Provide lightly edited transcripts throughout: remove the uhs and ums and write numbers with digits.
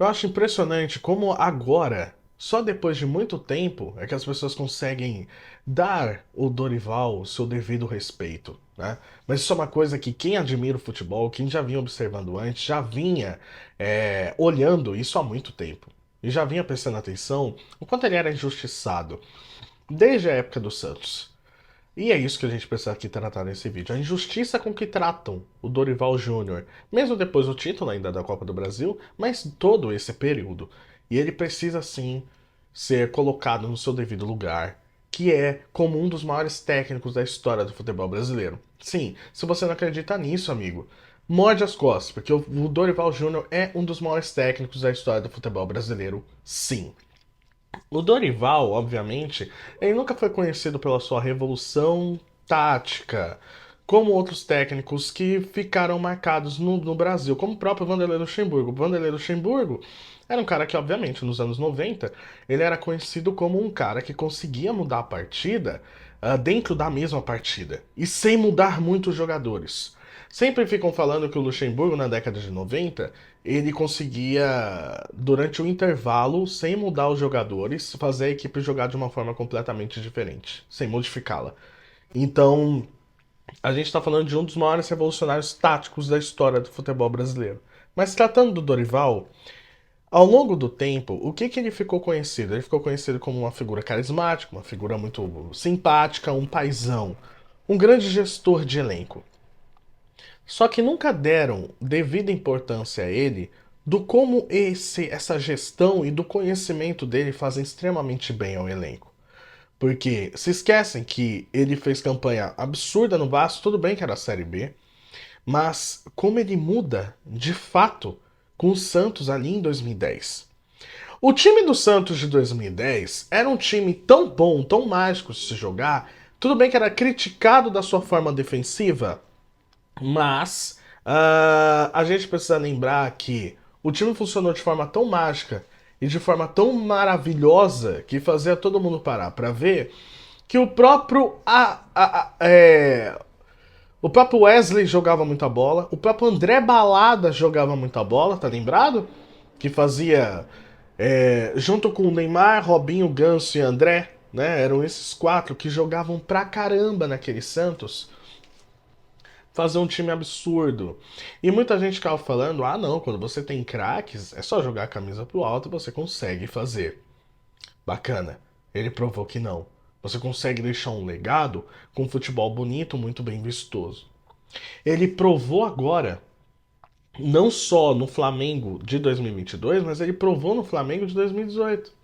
Eu acho impressionante como agora, só depois de muito tempo, é que as pessoas conseguem dar o Dorival o seu devido respeito, né? Mas isso é uma coisa que quem admira o futebol, quem já vinha observando antes, já vinha olhando isso há muito tempo. E já vinha prestando atenção o quanto ele era injustiçado, desde a época do Santos. E é isso que a gente precisa aqui tratar nesse vídeo. A injustiça com que tratam o Dorival Júnior, mesmo depois do título ainda da Copa do Brasil, mas todo esse período. E ele precisa sim ser colocado no seu devido lugar, que é como um dos maiores técnicos da história do futebol brasileiro. Sim, se você não acredita nisso, amigo, morde as costas, porque o Dorival Júnior é um dos maiores técnicos da história do futebol brasileiro, sim. O Dorival, obviamente, ele nunca foi conhecido pela sua revolução tática, como outros técnicos que ficaram marcados no Brasil, como o próprio Vanderlei Luxemburgo. O Vanderlei Luxemburgo era um cara que, obviamente, nos anos 90, ele era conhecido como um cara que conseguia mudar a partida dentro da mesma partida, e sem mudar muito os jogadores. Sempre ficam falando que o Luxemburgo, na década de 90, ele conseguia, durante o intervalo, sem mudar os jogadores, fazer a equipe jogar de uma forma completamente diferente, sem modificá-la. Então, a gente está falando de um dos maiores revolucionários táticos da história do futebol brasileiro. Mas tratando do Dorival, ao longo do tempo, o que ele ficou conhecido? Ele ficou conhecido como uma figura carismática, uma figura muito simpática, um paizão, um grande gestor de elenco. Só que nunca deram devida importância a ele do como essa gestão e do conhecimento dele fazem extremamente bem ao elenco. Porque se esquecem que ele fez campanha absurda no Vasco, tudo bem que era a Série B, mas como ele muda de fato com o Santos ali em 2010. O time do Santos de 2010 era um time tão bom, tão mágico de se jogar, tudo bem que era criticado da sua forma defensiva, mas a gente precisa lembrar que o time funcionou de forma tão mágica e de forma tão maravilhosa que fazia todo mundo parar para ver que o próprio Wesley jogava muita bola, o próprio André Balada jogava muita bola, tá lembrado? Que fazia junto com o Neymar, Robinho, Ganso e André, né? Eram esses quatro que jogavam pra caramba naquele Santos, fazer um time absurdo. E muita gente ficava falando: ah, não, quando você tem craques, é só jogar a camisa pro alto e você consegue fazer. Bacana. Ele provou que não. Você consegue deixar um legado com um futebol bonito, muito bem vistoso. Ele provou agora, não só no Flamengo de 2022, mas ele provou no Flamengo de 2018.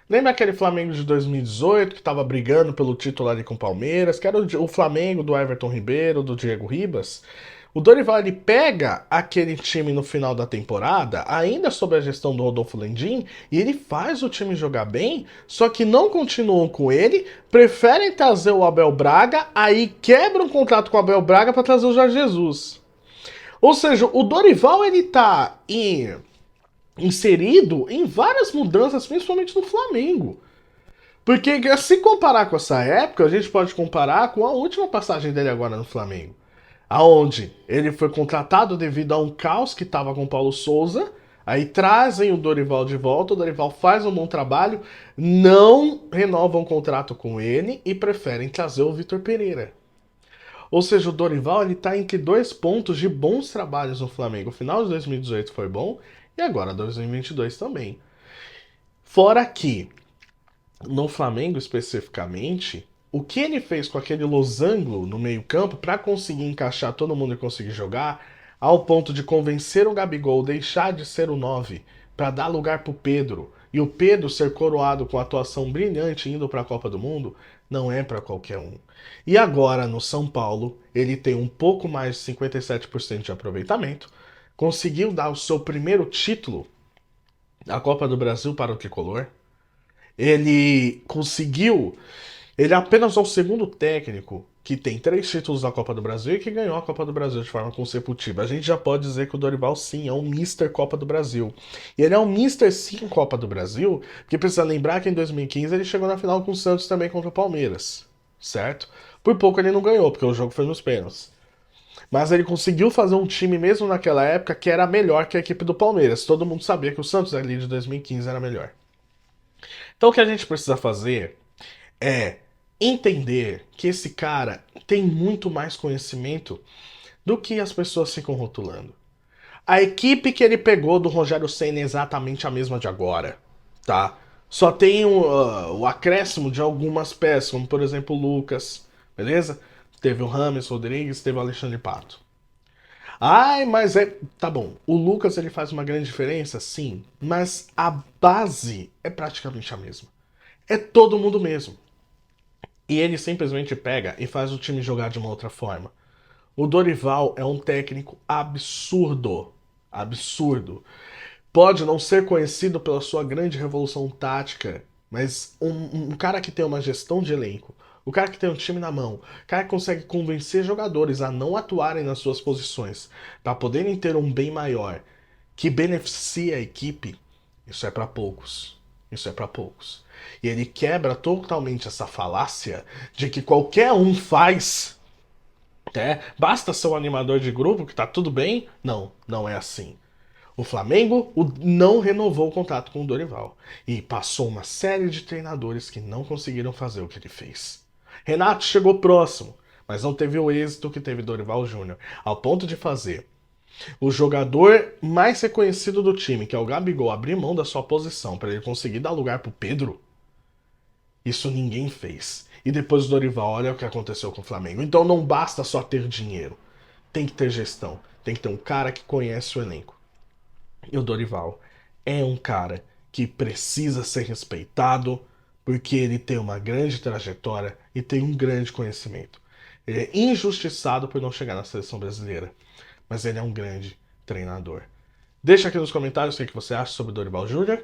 Lembra aquele Flamengo de 2018 que estava brigando pelo título ali com o Palmeiras, que era o Flamengo do Everton Ribeiro, do Diego Ribas? O Dorival ele pega aquele time no final da temporada, ainda sob a gestão do Rodolfo Landim, e ele faz o time jogar bem, só que não continuam com ele, preferem trazer o Abel Braga, aí quebram um contrato com o Abel Braga para trazer o Jorge Jesus. Ou seja, o Dorival ele tá inserido em várias mudanças, principalmente no Flamengo. Porque se comparar com essa época, a gente pode comparar com a última passagem dele agora no Flamengo. Aonde ele foi contratado devido a um caos que estava com o Paulo Souza. Aí trazem o Dorival de volta, o Dorival faz um bom trabalho, não renovam o contrato com ele e preferem trazer o Vitor Pereira. Ou seja, o Dorival ele tá entre dois pontos de bons trabalhos no Flamengo. O final de 2018 foi bom e agora 2022 também. Fora que no Flamengo especificamente, o que ele fez com aquele losango no meio-campo para conseguir encaixar todo mundo e conseguir jogar, ao ponto de convencer o Gabigol deixar de ser o 9 para dar lugar para o Pedro e o Pedro ser coroado com atuação brilhante indo para a Copa do Mundo, não é para qualquer um. E agora no São Paulo, ele tem um pouco mais de 57% de aproveitamento, conseguiu dar o seu primeiro título, a Copa do Brasil para o tricolor. Ele conseguiu. Ele é apenas é o segundo técnico que tem 3 títulos da Copa do Brasil e que ganhou a Copa do Brasil de forma consecutiva. A gente já pode dizer que o Dorival sim é um Mister Copa do Brasil. E ele é um Mister sim Copa do Brasil, porque precisa lembrar que em 2015 ele chegou na final com o Santos também contra o Palmeiras, certo? Por pouco ele não ganhou, porque o jogo foi nos pênaltis. Mas ele conseguiu fazer um time mesmo naquela época que era melhor que a equipe do Palmeiras. Todo mundo sabia que o Santos ali de 2015 era melhor. Então o que a gente precisa fazer é entender que esse cara tem muito mais conhecimento do que as pessoas ficam rotulando. A equipe que ele pegou do Rogério Ceni é exatamente a mesma de agora, tá? Só tem o acréscimo de algumas peças, como por exemplo o Lucas, beleza? Teve o Rames Rodrigues, teve o Alexandre Pato. Ai, mas é. Tá bom. O Lucas ele faz uma grande diferença, sim. Mas a base é praticamente a mesma. É todo mundo mesmo. E ele simplesmente pega e faz o time jogar de uma outra forma. O Dorival é um técnico absurdo. Absurdo. Pode não ser conhecido pela sua grande revolução tática, mas um cara que tem uma gestão de elenco, o cara que tem um time na mão, o cara que consegue convencer jogadores a não atuarem nas suas posições, para poderem ter um bem maior, que beneficia a equipe, isso é para poucos. Isso é para poucos. E ele quebra totalmente essa falácia de que qualquer um faz, né? Basta ser um animador de grupo que tá tudo bem. Não, não é assim. O Flamengo não renovou o contrato com o Dorival e passou uma série de treinadores que não conseguiram fazer o que ele fez. Renato chegou próximo, mas não teve o êxito que teve Dorival Júnior, ao ponto de fazer o jogador mais reconhecido do time, que é o Gabigol, abrir mão da sua posição para ele conseguir dar lugar pro Pedro. Isso ninguém fez. E depois do Dorival, olha o que aconteceu com o Flamengo. Então não basta só ter dinheiro, tem que ter gestão, tem que ter um cara que conhece o elenco. E o Dorival é um cara que precisa ser respeitado porque ele tem uma grande trajetória e tem um grande conhecimento. Ele é injustiçado por não chegar na seleção brasileira, mas ele é um grande treinador. Deixa aqui nos comentários o que você acha sobre o Dorival Júnior.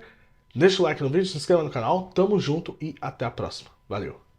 Deixa o like no vídeo, se inscreva no canal, tamo junto e até a próxima. Valeu!